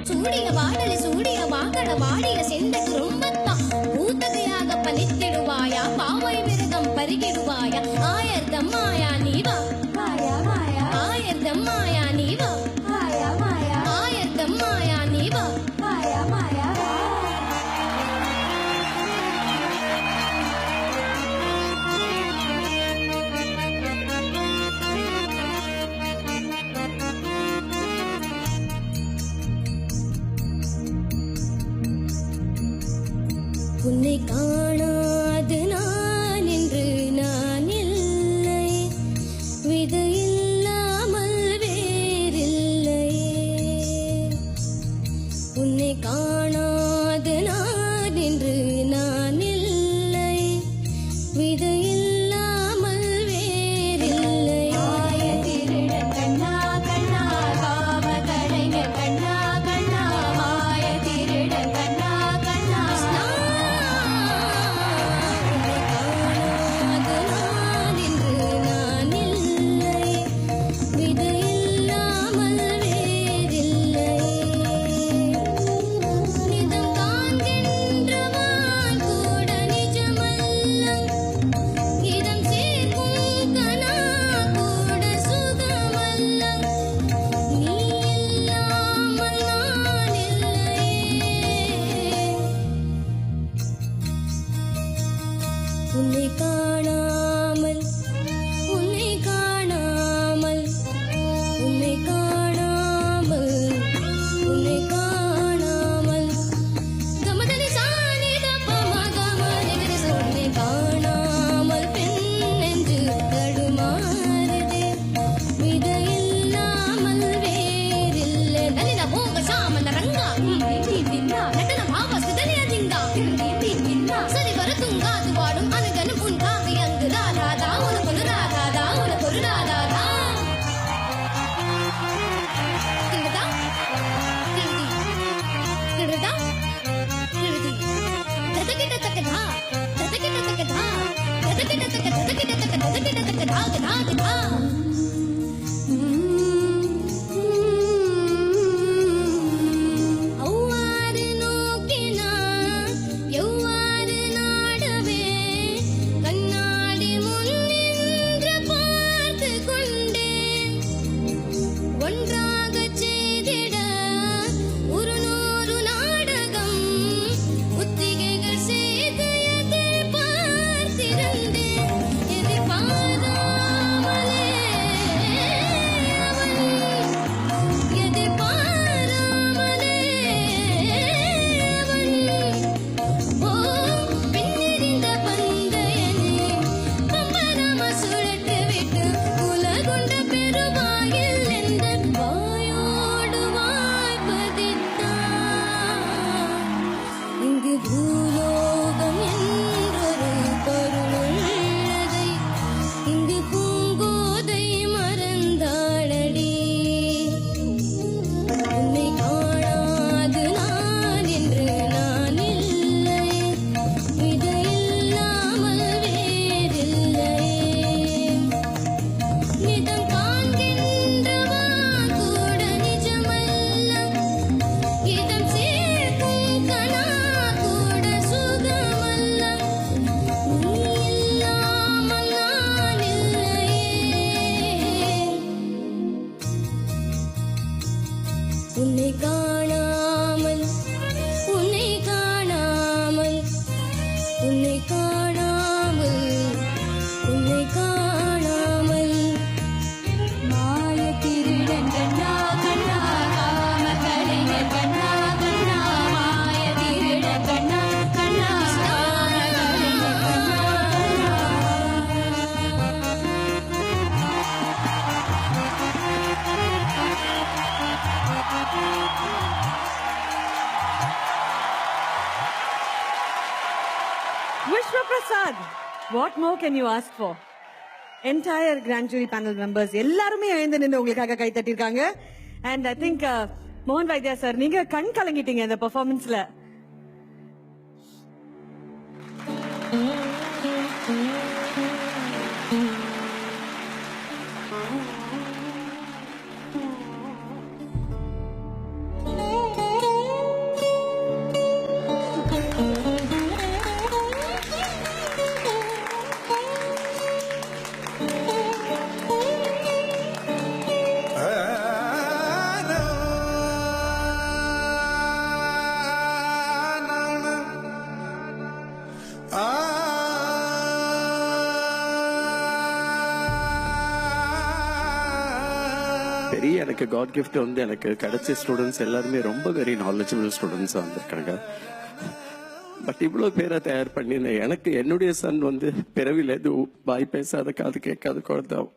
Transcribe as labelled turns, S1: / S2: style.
S1: சூடிய வாடலை சூடிய வாகன வாடிய செந்தக்கு ரொம்பத்தான் பூத்தகையாக பலித்திடுவாயா பாவை மிருகம் பருகிடுவாயா ஆயர்தம் மாயா நீவா மாயா மாயா ஆயர்தம் மாயா நீவா மாயா மாயா ஆயர்தம் மாயா நீவா மாயா மாயா உன்னை காணாது நான் என்று நான் இல்லை விதை இல்லாமல் வேறில்லை உன்னை காணாது நான் என்று நான் இல்லை விதை இல்லாமல் வேறில்லை ஆய திருடன் கண்ணா கண்ணா பாவ கலைஞர் கண்ணா கண்ணா மாய திருடன் கண்ணா கண்ணா உன்னை காணாமல் உன்னை காணாமல் உன்னை காணாமல் உன்னை காணாமல் கமதனி சானித பமகமனிகரி உன்னை காணாமல் பெண் நெஞ்சு தடுமாறுதே விதை இல்லாமல் வேறில்லை நலின போக சாமன ரங்கா தின்னா நட்டன பாவ சுதனிய திங்கா தின்னா சரி வர துங்காது வாடும் அனுகனும் உன் காவி அங்கு ராதாதா உனக்கு ஒரு ராதாதா உனக்கு ஒரு ராதாதா திங்கதா திங்கதி திங்கதா திங்கதி ததகிட்ட தக்கதா ததகிட்ட தக்கதா ததகிட்ட தக்க ததகிட்ட தக்க ததகிட்ட தக்க தாகதா கதா உன்னை காணாமல் உன்னை காணாமல் உன்னை காணாமல் உன்னை காணாமல் மாய திருடன் கண்ணா கண்ணா காம கலைஞர் கண்ணா கண்ணா மாய திருடன் கண்ணா கண்ணா காம கலைஞர் கண்ணா
S2: Vishwa Prasad, what more can you ask for? Entire grand jury panel members எல்லாருமே எழுந்து நின்னு உங்களுக்காக கை தட்டிருக்காங்க. And I think மோகன் வைத்யா சார் நீங்க கண் கலங்கிட்டீங்க இந்த பெர்ஃபார்மன்ஸ்ல.
S3: பெரிய எனக்கு காட் கிஃப்ட் வந்து எனக்கு கிடைச்ச ஸ்டூடெண்ட்ஸ் எல்லாருமே ரொம்ப வெரி நாலேஜபிள் ஸ்டூடெண்ட்ஸாக வந்திருக்காங்க. பட் இவ்வளோ பேரை தயார் பண்ணி எனக்கு என்னுடைய சன் வந்து பிறவில எதுவும் வாய் பேசாத காது கேட்காத குழந்தை